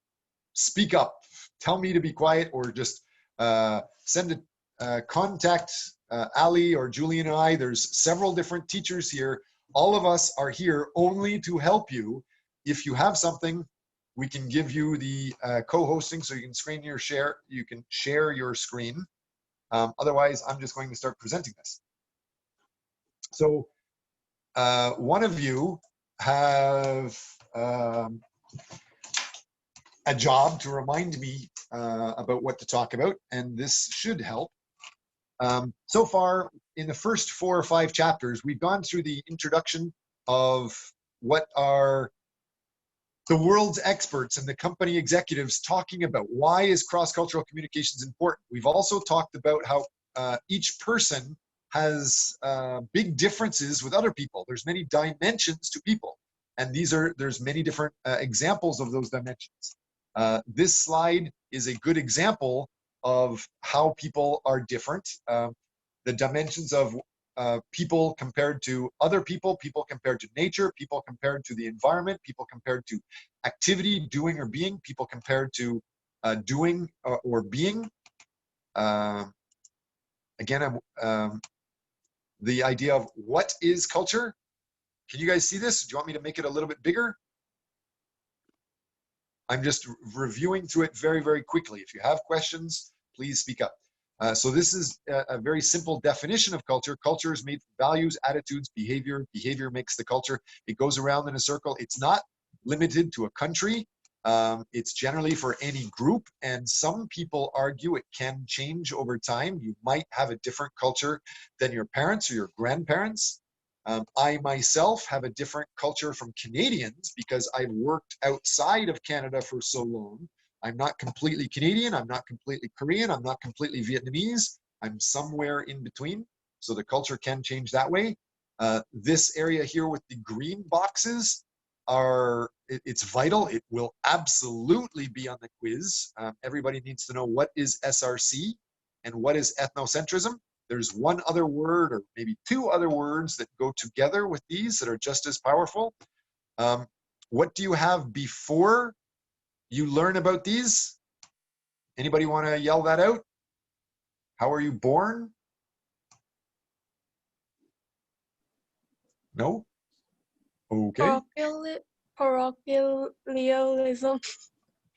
speak up. Tell me to be quiet, or just send a contact Ali or Julian and I. There's several different teachers here. All of us are here only to help you. If you have something, we can give you the co-hosting so you can share your screen. Otherwise, I'm just going to start presenting this. So one of you have a job to remind me about what to talk about, and this should help. So far, in the first 4 or 5 chapters, we've gone through the introduction of what are the world's experts and the company executives talking about. Why is cross-cultural communications important? We've also talked about how each person has big differences with other people. There's many dimensions to people, and there's many different examples of those dimensions. This slide is a good example of how people are different. The dimensions of people compared to other people, people compared to nature, people compared to the environment, people compared to activity, doing or being, people compared to doing or being. Again, the idea of what is culture. Can you guys see this? Do you want me to make it a little bit bigger? I'm just reviewing through it very, very quickly. If you have questions, please speak up. So this is a very simple definition of culture. Culture is made from values, attitudes, behavior. Behavior makes the culture. It goes around in a circle. It's not limited to a country. It's generally for any group. And some people argue it can change over time. You might have a different culture than your parents or your grandparents. I myself have a different culture from Canadians because I've worked outside of Canada for so long. I'm not completely Canadian, I'm not completely Korean, I'm not completely Vietnamese. I'm somewhere in between. So the culture can change that way. This area here with the green boxes it's vital. It will absolutely be on the quiz. Everybody needs to know what is SRC and what is ethnocentrism. There's one other word or maybe two other words that go together with these that are just as powerful. What do you have before you learn about these? Anybody want to yell that out? How are you born? No? Okay. Parochialism.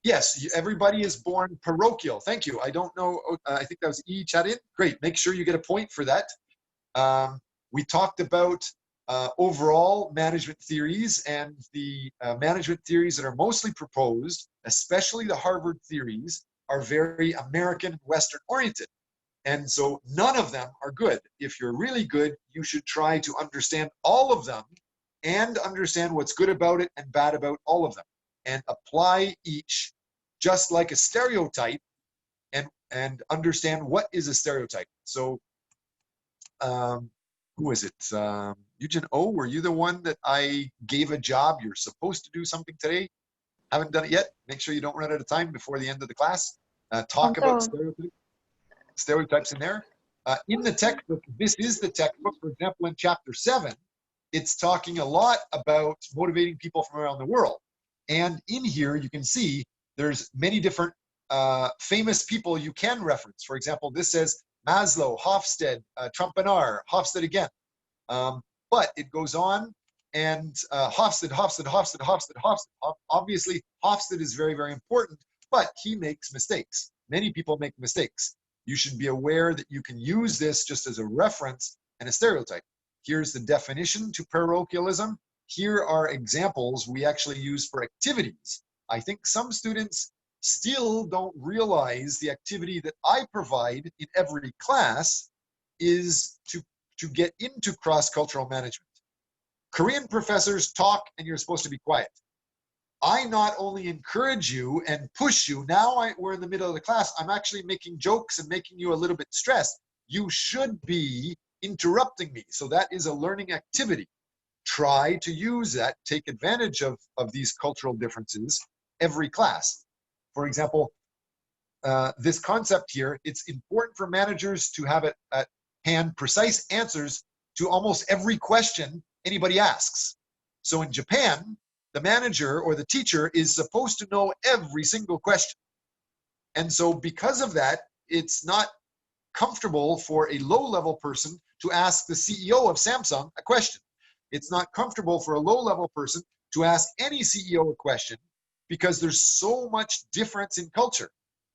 Yes, everybody is born parochial. Thank you. I don't know. I think that was E chat in. Great. Make sure you get a point for that. We talked about overall management theories, and the management theories that are mostly proposed, especially the Harvard theories, are very American Western oriented. And so none of them are good. If you're really good, you should try to understand all of them and understand what's good about it and bad about all of them, and apply each just like a stereotype, and understand what is a stereotype. So who is it? Eugen O, were you the one that I gave a job? You're supposed to do something today. Haven't done it yet. Make sure you don't run out of time before the end of the class. Talk about stereotypes in there. In the textbook, this is the textbook. For example, in chapter 7, it's talking a lot about motivating people from around the world. And in here, you can see there's many different famous people you can reference. For example, this says Maslow, Hofstede, Trumpenar, Hofstede again. But it goes on, and Hofstede. Obviously, Hofstede is very, very important, but he makes mistakes. Many people make mistakes. You should be aware that you can use this just as a reference and a stereotype. Here's the definition to parochialism. Here are examples we actually use for activities. I think some students still don't realize the activity that I provide in every class is to get into cross-cultural management. Korean professors talk and you're supposed to be quiet. I not only encourage you and push you, now we're in the middle of the class, I'm actually making jokes and making you a little bit stressed. You should be interrupting me. So that is a learning activity. Try to use that, take advantage of these cultural differences every class. For example, this concept here, it's important for managers to have at hand precise answers to almost every question anybody asks. So in Japan, the manager or the teacher is supposed to know every single question. And so because of that, it's not comfortable for a low-level person to ask the CEO of Samsung a question. It's not comfortable for a low-level person to ask any CEO a question because there's so much difference in culture.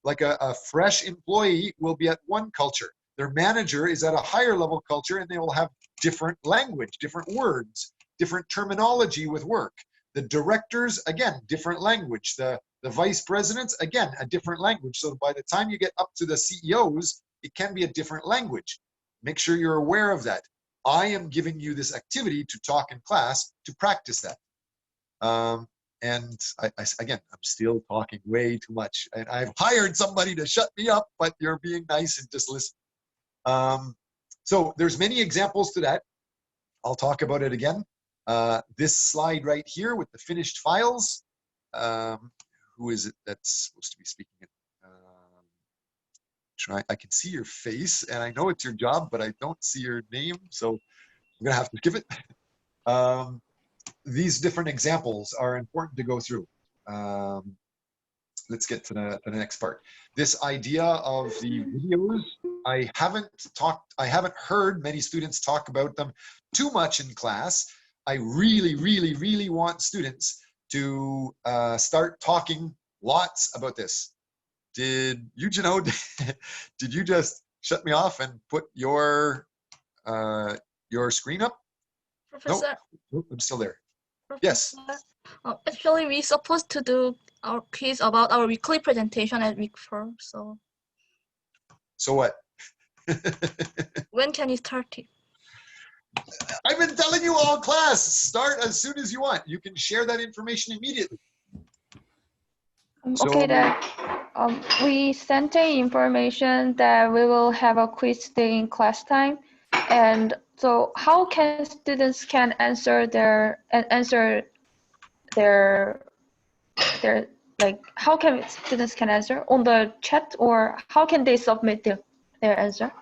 Like a fresh employee will be at one culture. Their manager is at a higher level culture, and they will have different language, different words, different terminology with work. The directors, again, different language. The vice presidents, again, a different language. So by the time you get up to the CEOs, it can be a different language. Make sure you're aware of that. I am giving you this activity to talk in class to practice that. And again, I'm still talking way too much. And I've hired somebody to shut me up, but you're being nice and just listen. So there's many examples to that. I'll talk about it again. This slide right here with the finished files. Who is it that's supposed to be speaking it? I can see your face, and I know it's your job, but I don't see your name, so I'm gonna have to skip it. These different examples are important to go through. Let's get to the next part. This idea of the videos, I haven't heard many students talk about them too much in class. I really, really, really want students to start talking lots about this. Did you know, did you just shut me off and put your screen up? Professor. Nope, I'm still there. Professor, Yes. Actually, we're supposed to do our quiz about our weekly presentation at week 4. So what? When can you start it? I've been telling you all class, start as soon as you want. You can share that information immediately. Okay, that we sent the information that we will have a quiz day in class time. And so how can students can answer their like how can students can answer on the chat, or how can they submit their answer?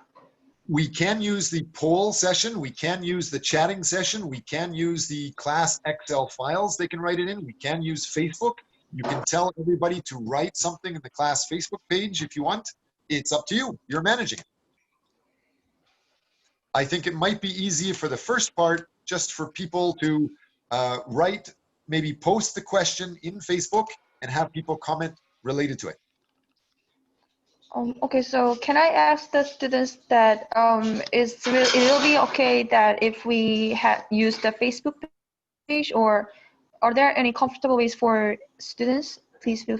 We can use the poll session. We can use the chatting session. We can use the class Excel files they can write it in. We can use Facebook. You can tell everybody to write something in the class Facebook page if you want. It's up to you. You're managing it. I think it might be easier for the first part just for people to write, maybe post the question in Facebook and have people comment related to it. Okay, so can I ask the students that it will be okay that if we use the Facebook page, or are there any comfortable ways for students? Please feel